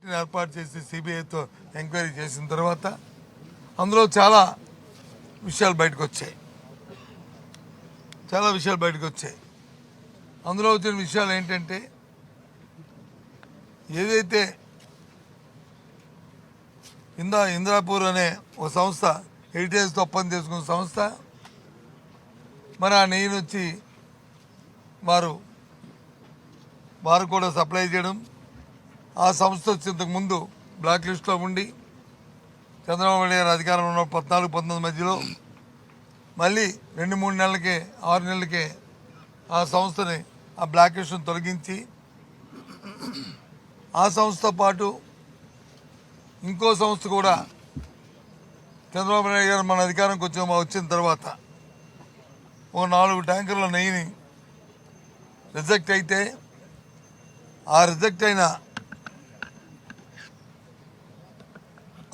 ఏర్పాటు చేసి సిబిఐతో ఎంక్వైరీ చేసిన తర్వాత అందులో చాలా విషయాలు బయటకు వచ్చాయి. అందులో వచ్చిన విషయాలు ఏంటంటే, ఏదైతే ఇంద్రాపూర్ అనే ఒక సంస్థ హెరిటేజ్తో ఒప్పందం చేసుకున్న సంస్థ, మరి ఆ నెయ్యిని వచ్చి వారు కూడా సప్లై చేయడం, ఆ సంస్థ వచ్చి ఇంతకుముందు బ్లాక్ లిస్ట్లో ఉండి చంద్రబాబు నాయుడు గారు అధికారంలో ఉన్న 14-19 మధ్యలో మళ్ళీ 2-3 నెలలకే 6 నెలలకే ఆ సంస్థని ఆ బ్లాక్ లిస్ట్ను తొలగించి, ఆ సంస్థతో పాటు ఇంకో సంస్థ కూడా చంద్రబాబు నాయుడు గారు మన అధికారంకి వచ్చిన తర్వాత ఓ 4 ట్యాంకర్ల నెయ్యిని రిజెక్ట్ అయితే, ఆ రిజెక్ట్ అయిన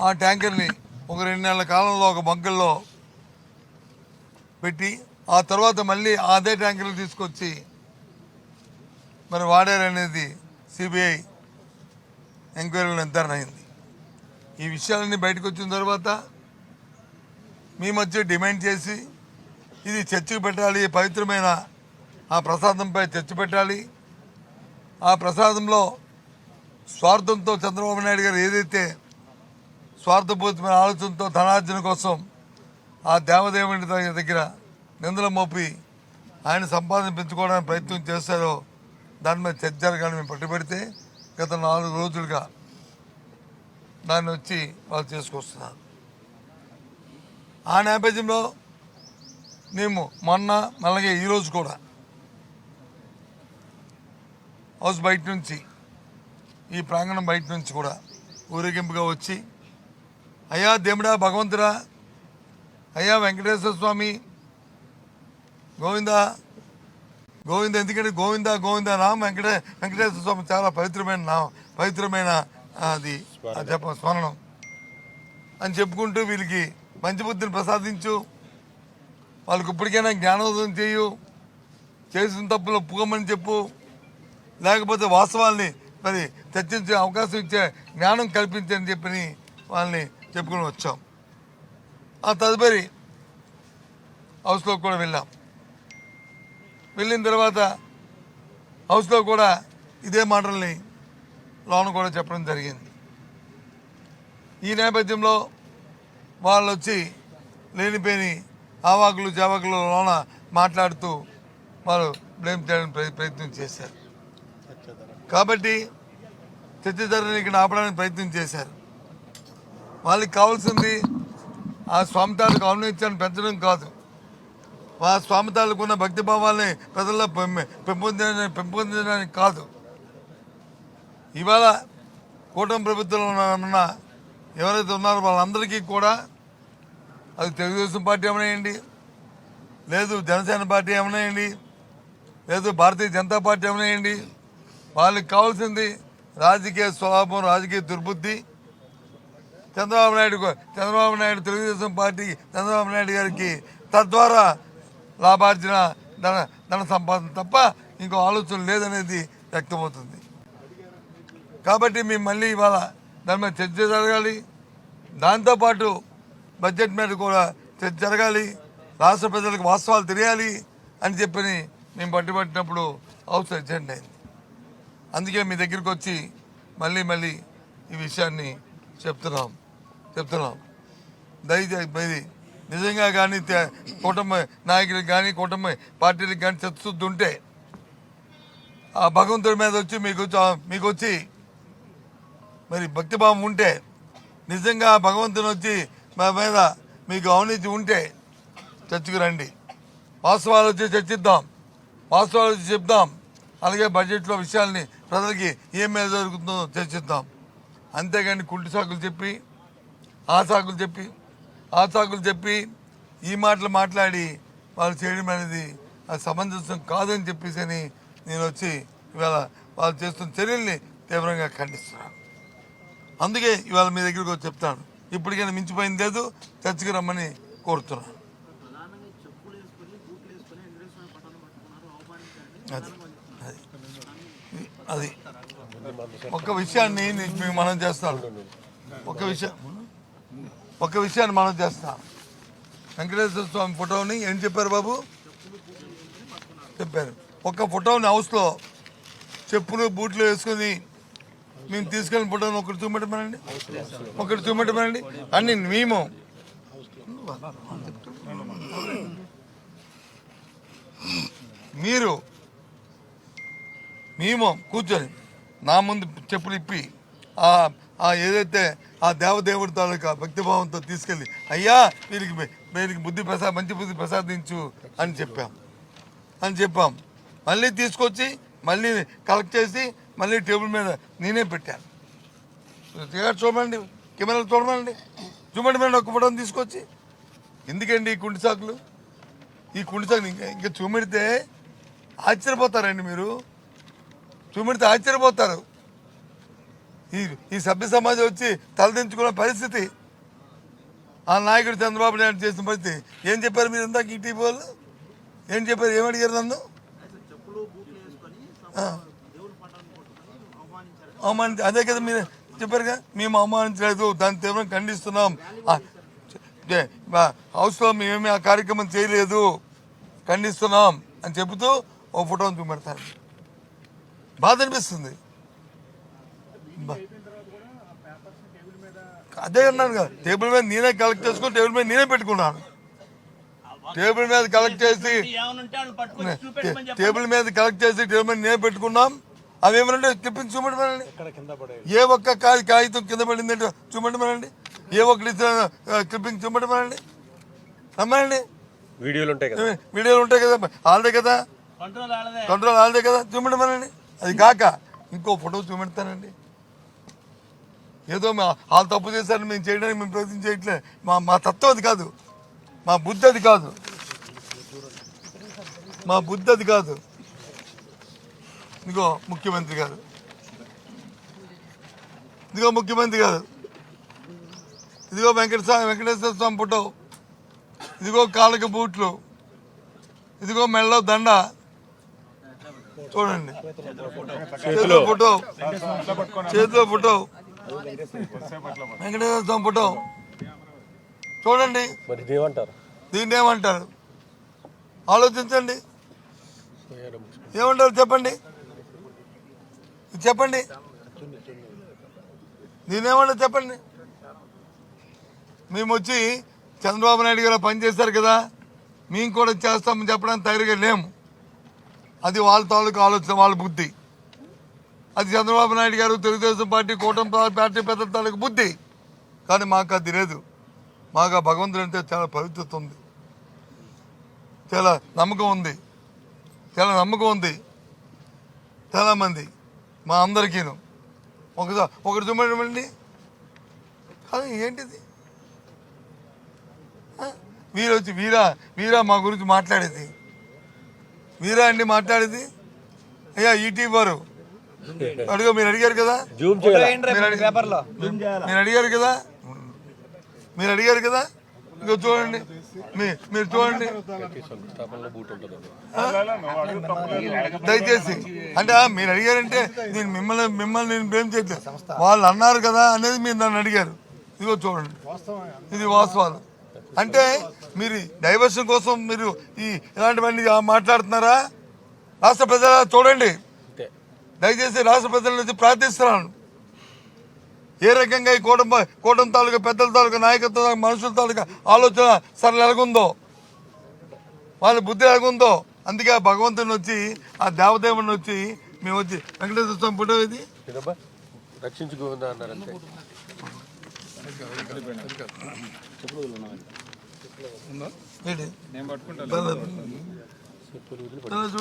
ఆ ట్యాంకర్ని ఒక 2 నెలల కాలంలో ఒక బంకుల్లో పెట్టి, ఆ తర్వాత మళ్ళీ అదే ట్యాంకర్లు తీసుకొచ్చి మరి వాడారనేది సిబిఐ ఎంక్వైరీలో నిర్ధారణ అయింది. ఈ విషయాలన్నీ బయటకు వచ్చిన తర్వాత మీ మధ్య డిమాండ్ చేసి ఇది చర్చకు పెట్టాలి, పవిత్రమైన ఆ ప్రసాదంపై చర్చ పెట్టాలి. ఆ ప్రసాదంలో స్వార్థంతో చంద్రబాబు నాయుడు గారు ఏదైతే స్వార్థపూరితమైన ఆలోచనతో ధనార్జన కోసం ఆ దేవదేవుని దగ్గర నిందలు మోపి ఆయన సంపాదన పెంచుకోవడానికి ప్రయత్నం చేశారో దాని మీద చర్చ జరగాలని మేము పట్టుబడితే గత 4 రోజులుగా దాన్ని వచ్చి వాళ్ళు చేసుకొస్తున్నారు. ఆ నేపథ్యంలో మేము మొన్న అలాగే ఈరోజు కూడా హౌస్ బయట నుంచి, ఈ ప్రాంగణం బయట నుంచి కూడా ఊరేగింపుగా వచ్చి, అయ్యా దేవుడా భగవంతుడా, అయ్యా వెంకటేశ్వర స్వామి గోవిందా గోవింద, ఎందుకంటే గోవిందా గోవిందా నామం వెంకటేశ్వర స్వామి చాలా పవిత్రమైన అది స్మరణం అని చెప్పుకుంటూ వీళ్ళకి మంచి బుద్ధిని ప్రసాదించు, వాళ్ళకి ఇప్పటికైనా జ్ఞానోదయం చేయు, చేసిన తప్పులు ఒప్పుకోమని చెప్పు, లేకపోతే వాస్తవాల్ని మరి చర్చించే అవకాశం ఇచ్చే జ్ఞానం కల్పించని చెప్పని వాళ్ళని చెప్పుకొని వచ్చాం. ఆ తదుపరి హౌస్లో కూడా వెళ్ళిన తర్వాత హౌస్లో కూడా ఇదే మాటల్ని లోన కూడా చెప్పడం జరిగింది. ఈ నేపథ్యంలో వాళ్ళు వచ్చి లేనిపోని ఆవాకులు జావాకులు లోన మాట్లాడుతూ వాళ్ళు బ్లేమ్ చేయడానికి ప్రయత్నం చేశారు. కాబట్టి చర్చ ధరని ఇక్కడ ఆపడానికి ప్రయత్నం చేశారు. వాళ్ళకి కావాల్సింది ఆ స్వామితాలకు ఔన్నత్యాన్ని పెంచడం కాదు, ఆ స్వామితాలకు ఉన్న భక్తిభావాల్ని ప్రజల్లో పెంపొందించడానికి కాదు. ఇవాళ కూటమి ప్రభుత్వంలో ఉన్న ఎవరైతే ఉన్నారో వాళ్ళందరికీ కూడా, అది తెలుగుదేశం పార్టీ ఏమనేయండి, లేదు జనసేన పార్టీ ఏమనేయండి, లేదు భారతీయ జనతా పార్టీ ఏమనేయండి, వాళ్ళకి కావాల్సింది రాజకీయ స్వభావం, రాజకీయ దుర్బుద్ధి. చంద్రబాబు నాయుడు తెలుగుదేశం పార్టీ చంద్రబాబు నాయుడు గారికి తద్వారా లాభార్జన, ధన సంపాదన తప్ప ఇంకో ఆలోచన లేదనేది వ్యక్తమవుతుంది. కాబట్టి మేము మళ్ళీ ఇవాళ దాని మీద చర్చ జరగాలి, దాంతోపాటు బడ్జెట్ మీద కూడా చర్చ జరగాలి, రాష్ట్ర ప్రజలకు వాస్తవాలు తెలియాలి అని చెప్పని మేము పట్టుబట్టినప్పుడు హౌస్ అజెండా అయింది. అందుకే మీ దగ్గరికి వచ్చి మళ్ళీ ఈ విషయాన్ని చెప్తున్నాం. దయచేసి నిజంగా కానీ కూటమి నాయకులకు కానీ కూటమి పార్టీలకు కానీ చిత్తశుద్ధి ఉంటే, ఆ భగవంతుడి మీద వచ్చి మీకు వచ్చి మరి భక్తిభావం ఉంటే, నిజంగా భగవంతుని వచ్చి మా మీద మీకు అవినీతి ఉంటే చర్చకు రండి, వాస్తవాలు వచ్చి చర్చిద్దాం, వాస్తవాలు వచ్చి చెప్దాం. అలాగే బడ్జెట్లో విషయాల్ని ప్రజలకి ఏం మీద జరుగుతుందో చర్చిద్దాం. అంతేగాని కుంటి సాకులు చెప్పి ఆ సాకులు చెప్పి ఈ మాటలు మాట్లాడి వాళ్ళు చేయడం అనేది అది సమంజసం కాదని చెప్పేసి నేను వచ్చి ఇవాళ వాళ్ళు చేస్తున్న చర్యల్ని తీవ్రంగా ఖండిస్తున్నాను. అందుకే ఇవాళ మీ దగ్గరికి వచ్చి చెప్తాను, ఇప్పటికైనా మించిపోయింది లేదు, చర్చకి రమ్మని కోరుతున్నాను. అది ఒక్క విషయాన్ని మీకు మనం చేస్తాను. ఒక్క విషయాన్ని మనం చేస్తాం. వెంకటేశ్వర స్వామి ఫోటోని ఏం చెప్పారు బాబు? చెప్పారు ఒక్క ఫోటోని హౌస్లో చెప్పులు బూట్లు వేసుకొని మేము తీసుకెళ్ళిన ఫోటోని ఒకటి చూపెట్టమనండి. అన్ని మేము మేము కూర్చొని నా ముందు చెప్పులు ఇప్పి ఏదైతే ఆ దేవదేవుడి తాలూకా భక్తిభావంతో తీసుకెళ్ళి అయ్యా వీరికి మంచి బుద్ధి ప్రసాదించు అని చెప్పాం. మళ్ళీ తీసుకొచ్చి మళ్ళీ కలెక్ట్ చేసి మళ్ళీ టేబుల్ మీద నేనే పెట్టాను. చూడండి, కెమెరాలు చూడమండి ఒక ఫోటోని తీసుకొచ్చి. ఎందుకండి ఈ కుంటి సాకులు? ఇంకా చూపెడితే ఆశ్చర్యపోతారండి మీరు. ఆశ్చర్యపోతారు. ఈ సభ్య సమాజం వచ్చి తలదించుకున్న పరిస్థితి ఆ నాయకుడు చంద్రబాబు నాయుడు చేసిన పరిస్థితి. ఏం చెప్పారు మీరు ఇందాక ఈటీవీ వాళ్ళు? ఏం చెప్పారు? ఏమడిగారు నన్ను? అదే కదా మీరు చెప్పారుగా, మేము అవమానించలేదు, దాన్ని తీవ్రంగా ఖండిస్తున్నాం, హౌస్లో మేమేమి ఆ కార్యక్రమం చేయలేదు, ఖండిస్తున్నాం అని చెబుతూ ఓ ఫోటోని చూపెడతారు. బాధ అనిపిస్తుంది. అదే అన్నాను కదా, టేబుల్ మీద నేనే కలెక్ట్ చేసుకుని టేబుల్ మీద నేనే పెట్టుకున్నాను. టేబుల్ మీద కలెక్ట్ చేసి టేబుల్ మీద నేనే పెట్టుకున్నాం. అవేమనంటే క్లిప్పింగ్ చూపెట్టమనండి. ఏ ఒక్క కాగితం కింద పడిందంటే చూపెట్టమనండి. ఏ ఒక్కటి క్లిప్పింగ్ చూపెట్టమనండి. రమ్మనండి. వీడియోలు ఉంటాయి కదా, ఆల్దే కదా, కంట్రోల్ ఆల్దే కదా, చూపెట్టమనండి. అది కాక ఇంకో ఫోటో చూపెడతానండి. ఏదో వాళ్ళు తప్పు చేశారని మేము చేయడానికి మేము ప్రయత్నం చేయట్లే. మా తత్వం అది కాదు, మా బుద్ధి అది కాదు. ఇదిగో ముఖ్యమంత్రి గారు, ఇదిగో వెంకటేశ్వర స్వామి ఫోటో, ఇదిగో కాళ్ళకి బూట్లు, ఇదిగో మెడలో దండ. చూడండి, చేతిలో ఫోటో వెంకటేశ్వర స్వామి ఫోటో చూడండి. దీన్ని ఏమంటారు? ఆలోచించండి. ఏమంటారు చెప్పండి. దీనేమంటారు చెప్పండి. మేము వచ్చి చంద్రబాబు నాయుడు గారు పనిచేశారు కదా, మేము కూడా చేస్తామని చెప్పడానికి తయారుగా లేము. అది వాళ్ళ తాలూకు ఆలోచన, వాళ్ళ బుద్ధి. అది చంద్రబాబు నాయుడు గారు, తెలుగుదేశం పార్టీ, కూటమి పార్టీ పెద్దల తాలూకు బుద్ధి. కానీ మాకు అది లేదు. మాకు ఆ భగవంతుడు అంటే చాలా పవిత్రత ఉంది, చాలా నమ్మకం ఉంది. చాలామంది మా అందరికీను ఒకటి చూడండి. అది ఏంటిది? వీరొచ్చి వీరా మా గురించి మాట్లాడేది. వీరా అండి మాట్లాడేది. అయ్యా ఈటీవీ వారు మీరు అడిగారు కదా, మీరు అడిగారు కదా, ఇక చూడండి, మీరు చూడండి దయచేసి. అంటే మీరు అడిగారంటే నేను మిమ్మల్ని నేను బ్లేమ్ చేయట్లేదు, వాళ్ళు అన్నారు కదా అనేది మీరు నన్ను అడిగారు. ఇదిగో చూడండి, ఇది వాస్తవాలు. అంటే మీరు డైవర్షన్ కోసం మీరు ఇలాంటివన్నీ మాట్లాడుతున్నారా? రాష్ట్ర ప్రజల చూడండి, దయచేసి రాష్ట్ర ప్రజల నుంచి ప్రార్థిస్తున్నాను. ఏ రకంగా ఈ కూటమి తాలూకా పెద్దల తాలూకా నాయకత్వ మనుషుల తాలూకా ఆలోచన సరళ ఎలాగుందో, వాళ్ళ బుద్ధి ఎలాగుందో. అందుకే ఆ భగవంతుని వచ్చి, ఆ దేవదేవుని వచ్చి మేము వచ్చి వెంకటేశ్వర స్వామి ఫోటో ఇది రక్షించుకోదా అన్నారంటే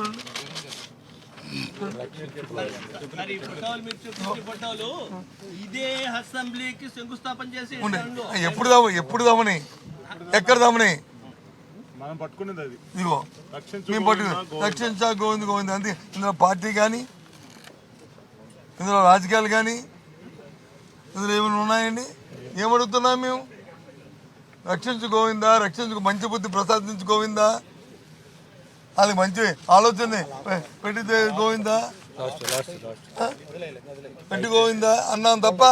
చూడండి. ఎప్పుడు దామని ఎక్కడ దామని ఇదిగో మేము పట్టుకుని రక్షించా గోవింద్ అంతే. ఇందులో పార్టీ కానీ, ఇందులో రాజకీయాలు కానీ, ఇందులో ఏమైనా ఉన్నాయండి? ఏమడుగుతున్నాం మేము? రక్షించు గోవిందా, మంచి బుద్ధి ప్రసాదించు గోవిందా, అది మంచి ఆలోచన పెట్టి గోవిందా. పెట్టి గోవిందా అన్నాం తప్ప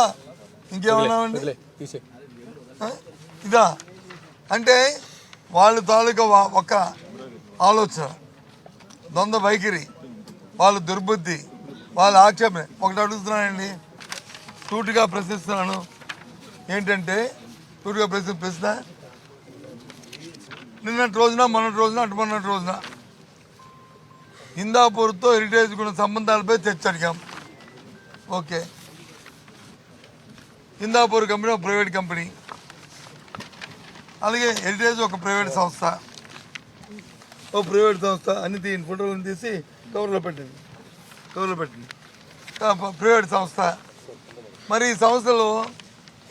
ఇంకేమన్నామండి? ఇదా అంటే వాళ్ళ తాలూకా ఒక ఆలోచన, ద్వంద్వ వైఖరి, వాళ్ళ దుర్బుద్ధి, వాళ్ళ ఆక్షేపణ. ఒకటి అడుగుతున్నానండి, సూటిగా ప్రశ్నిస్తున్నాను. ఏంటంటే సూటిగా ప్రశ్న నిన్నటి రోజున మొన్నటి రోజున అటు మొన్నటి రోజున హిందాపూర్తో హెరిటేజ్ ఉన్న సంబంధాలపై చర్చ అడిగాం. ఓకే, హిందాపూర్ కంపెనీ ఒక ప్రైవేట్ కంపెనీ, అలాగే హెరిటేజ్ ఒక ప్రైవేట్ సంస్థ. అన్ని తీయండి, ఫోటోలను తీసి కవర్లో పెట్టండి. ప్రైవేట్ సంస్థ. మరి ఈ సంస్థలో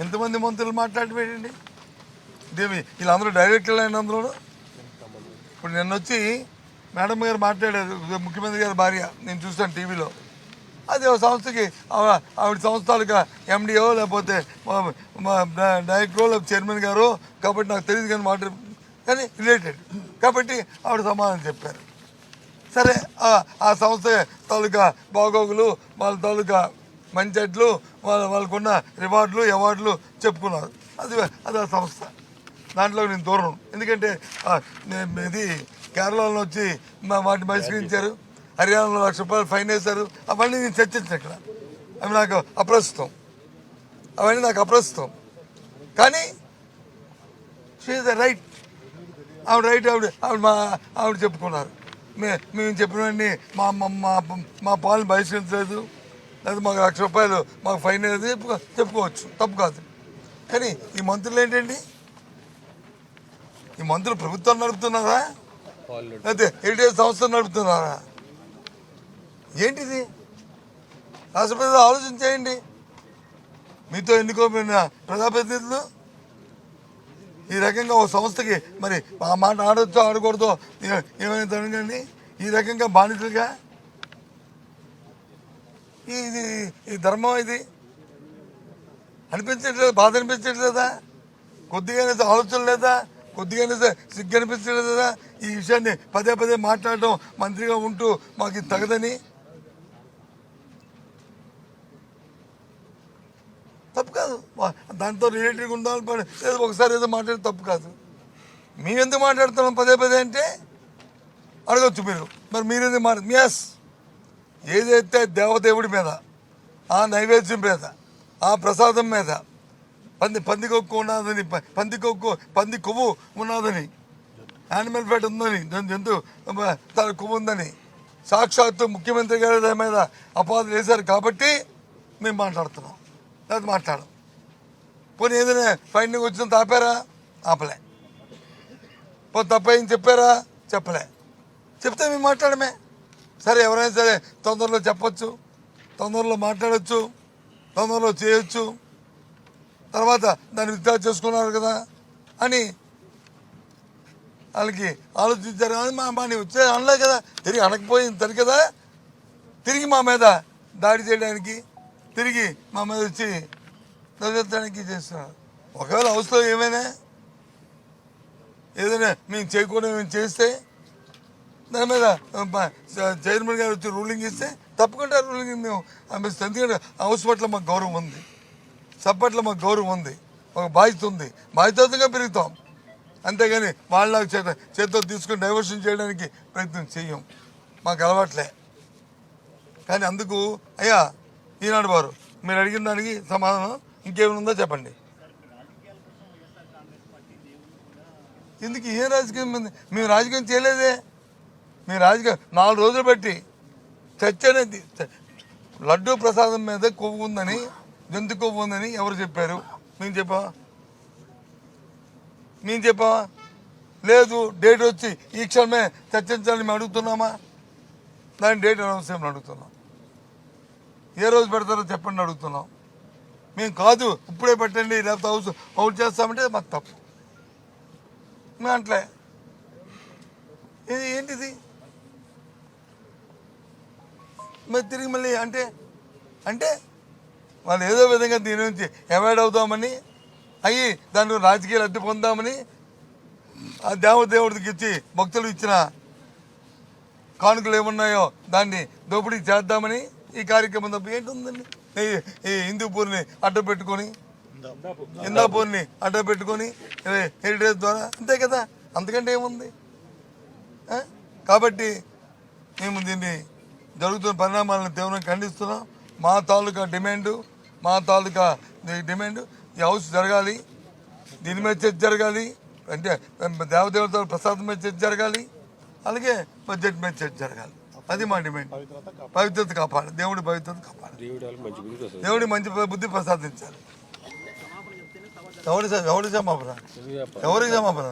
ఎంతమంది మంత్రులు మాట్లాడబెట్టండి? వీళ్ళందరూ డైరెక్టర్లు అయిన అందులో. ఇప్పుడు నిన్న వచ్చి మేడం గారు మాట్లాడారు, ముఖ్యమంత్రి గారి భార్య, నేను చూస్తాను టీవీలో. అది ఒక సంస్థకి ఆవిడ సంస్థలుగా ఎండిఓ లేకపోతే డైరెక్టరో లేకపోతే చైర్మన్ గారు, కాబట్టి నాకు తెలియదు కానీ రిలేటెడ్ కాబట్టి ఆవిడ సమాధానం చెప్పారు. సరే, ఆ సంస్థ తాలూకా బాగోగులు, వాళ్ళ తాలూకా మంచెట్లు, వాళ్ళకున్న రివార్డులు అవార్డులు చెప్పుకున్నారు. అది ఆ సంస్థ. దాంట్లో నేను దూరం, ఎందుకంటే ఇది కేరళలో వచ్చి వాటిని బహిష్కరించారు, హర్యానాలో ₹1,00,000 ఫైన్ వేశారు. అవన్నీ నేను చర్చించాను ఇక్కడ. అవి నాకు అప్రస్తుతం, కానీ షీఈ్ ద రైట్. ఆవిడ చెప్పుకున్నారు. మేము చెప్పినవన్నీ మా పాలన బహిష్కరించలేదు, లేదా మాకు ₹1,00,000 మాకు ఫైన్ అనేది చెప్పుకోవచ్చు, తప్పు కాదు. కానీ ఈ మంత్రులు ఏంటండి? ఈ మంత్రులు ప్రభుత్వం నడుపుతున్నారా లేకపోతే హెరిటేజ్ సంస్థ నడుపుతున్నారా? ఏంటిది? రాష్ట్రపతిలో ఆలోచన చేయండి. మీతో ఎన్నుకోబడిన ప్రజాప్రతినిధులు ఈ రకంగా ఒక సంస్థకి మరి ఆ మాట ఆడొచ్చో ఆడకూడదో ఏమైనా తనగండి. ఈ రకంగా బానిసలుగా ఈ ధర్మం ఇది అనిపించట్లేదు, బాధ అనిపించట్లేదా? కొద్దిగానే ఆలోచన లేదా? కొద్దిగానే సిగ్గు అనిపించలేదా? ఈ విషయాన్ని పదే మాట్లాడడం, మంత్రిగా ఉంటూ మాకు ఇది తగదని. తప్పు కాదు, దాంతో రిలేటెడ్గా ఉండాలి. లేదు ఒకసారి ఏదో మాట్లాడితే తప్పు కాదు. మేము ఎందుకు మాట్లాడుతున్నాం పదే అంటే అడగచ్చు మీరు. మరి మీరెందుకు ఎస్, ఏదైతే దేవదేవుడి మీద, ఆ నైవేద్యం మీద, ఆ ప్రసాదం మీద పంది కొక్కు ఉన్నదని, పంది కొవ్వు ఉన్నదని, యానిమల్ ఫ్యాట్ ఉందని, జంతు తన కొవ్వు ఉందని సాక్షాత్తు ముఖ్యమంత్రి గారి దాని మీద అపాధులు వేశారు కాబట్టి మేము మాట్లాడుతున్నాం. లేదా మాట్లాడం. పోనీ ఏదైనా ఫైండింగ్ వచ్చిన ఆపారా? ఆపలే. పోనీ తప్పని చెప్పారా? చెప్పలే. చెప్తే మేము మాట్లాడమే. సరే, ఎవరైనా సరే తొందరలో చెప్పచ్చు, తొందరలో మాట్లాడచ్చు, తొందరలో చేయొచ్చు, తర్వాత దాన్ని విత్డ్రా చేసుకున్నారు కదా అని వాళ్ళకి ఆలోచించారు. కానీ మా వచ్చే అనలే కదా, తిరిగి అనకపోయింది సరి కదా, తిరిగి మా మీద దాడి చేయడానికి, తిరిగి మా మీద వచ్చి నవ్వెత్తడానికి చేస్తున్నారు. ఒకవేళ హౌస్లో ఏదైనా మేము చేయకూడదు మేము చేస్తే దాని మీద చైర్మన్ గారు వచ్చి రూలింగ్ ఇస్తే తప్పకుండా రూలింగ్ మేము అందిస్తాం. ఎందుకంటే హౌస్ పట్ల మాకు గౌరవం ఉంది, సబ్ పట్ల మాకు గౌరవం ఉంది, ఒక బాధ్యత ఉంది, బాధ్యతగా పెరుగుతాం. అంతేగాని వాళ్ళ చేతితో తీసుకుని డైవర్షన్ చేయడానికి ప్రయత్నం చెయ్యం, మాకు అలవాట్లే. కానీ అందుకు అయ్యా ఈనాడు వారు మీరు అడిగిన దానికి సమాధానం ఇంకేమైనా ఉందో చెప్పండి. ఎందుకు ఏ రాజకీయం ఉంది? మేము రాజకీయం చేయలేదే. మేము రాజకీయం 4 రోజులు బట్టి చర్చ అనేది. లడ్డూ ప్రసాదం మీద కొవ్వు ఉందని, జంతు కొవ్వు ఉందని ఎవరు చెప్పారు? మేము చెప్పామా? లేదు, డేట్ వచ్చి ఈ క్షణమే చర్చించాలని మేము అడుగుతున్నామా? దాని డేట్ అనౌన్స్ చేయమని అడుగుతున్నాం. ఏ రోజు పెడతారో చెప్పండి అడుగుతున్నాం. మేము కాదు ఇప్పుడే పెట్టండి లేకపోతే అవుట్ చేస్తామంటే మాకు తప్పు. మేము అట్లే ఇది ఏంటిది? మరి తిరిగి మళ్ళీ అంటే వాళ్ళు ఏదో విధంగా దీని నుంచి అవాయిడ్ అవుదామని అయ్యి దాన్ని రాజకీయాలు అడ్డు పొందామని ఆ దేవదేవుడికి ఇచ్చి భక్తులు ఇచ్చిన కానుకలు ఏమున్నాయో దాన్ని దోపిడీ చేద్దామని ఈ కార్యక్రమం తప్ప ఏంటుందండి? ఈ హిందూపూర్ని అడ్డ పెట్టుకొని, ఇందాపూర్ని అడ్డ పెట్టుకొని హెరిటేజ్ ద్వారా అంతే కదా, అంతకంటే ఏముంది? కాబట్టి మేము దీన్ని జరుగుతున్న పరిణామాలను తీవ్రంగా ఖండిస్తున్నాం. మా తాలూకా డిమాండు ఈ హౌస్ జరగాలి, దీని మీద చర్చ జరగాలి, అంటే దేవదేవతల ప్రసాదం మీద చర్చ జరగాలి, అలాగే బడ్జెట్ మీద చర్చ జరగాలి. అది మా డిమాండ్. పవిత్రత కాపాడాలి, దేవుడి పవిత్రత కాపాడాలి, దేవుడి మంచి బుద్ధి ప్రసాదించాలి. ఎవరి క్షమాపణ? ఎవరికి క్షమాపణ?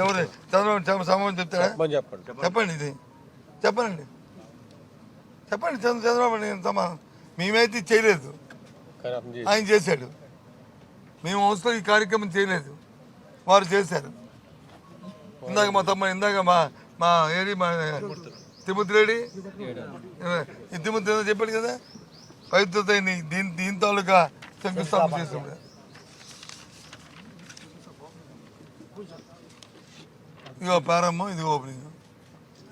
ఎవరు చంద్రబాబు సమాధానం చెప్తారా? చెప్పండి, ఇది చెప్పండి చంద్రబాబు సమాధానం. మేమైతే చేయలేదు, ఆయన చేశాడు. మేము హౌస్లో ఈ కార్యక్రమం చేయలేదు, వారు చేశారు. ఇందాక మా తమ్మ మా ఏడి మా తిరుమతి రెడ్డి ఈ తిరుమతి చెప్పాడు కదా, పవిత్రత దీని తాలూకా శంకుస్థాపన చేసాడు. ఇదిగో ప్రారంభం, ఇది ఓపెనింగ్,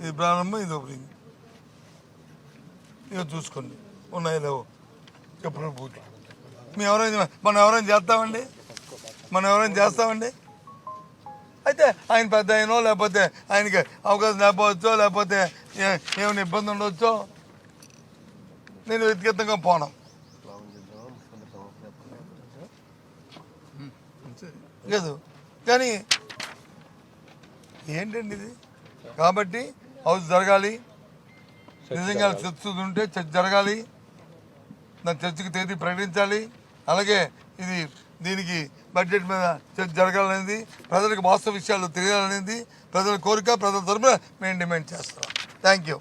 ఇది ప్రారంభం, ఇది ఓపెనింగ్. ఇక చూసుకోండి ఉన్నాయో లేవో ఎప్పుడు పూర్తి. మనం ఎవరైనా చేస్తామండి? అయితే ఆయన పెద్ద అయినో లేకపోతే ఆయనకి అవకాశం లేకపోవచ్చో, లేకపోతే ఏమైనా ఇబ్బంది ఉండవచ్చో, నేను వ్యక్తిగతంగా పోను లేదు. కానీ ఏంటండి ఇది? కాబట్టి హౌస్ జరగాలి, నిజంగా చర్చ ఉంటే చర్చ జరగాలి, నా చర్చకి తేదీ ప్రకటించాలి. అలాగే దీనికి బడ్జెట్ మీద చర్చ జరగాలనేది, ప్రజలకు వాస్తవ విషయాలు తెలియాలనేది ప్రజల కోరిక. ప్రజల తరపున మేము డిమాండ్ చేస్తున్నాం. Thank you.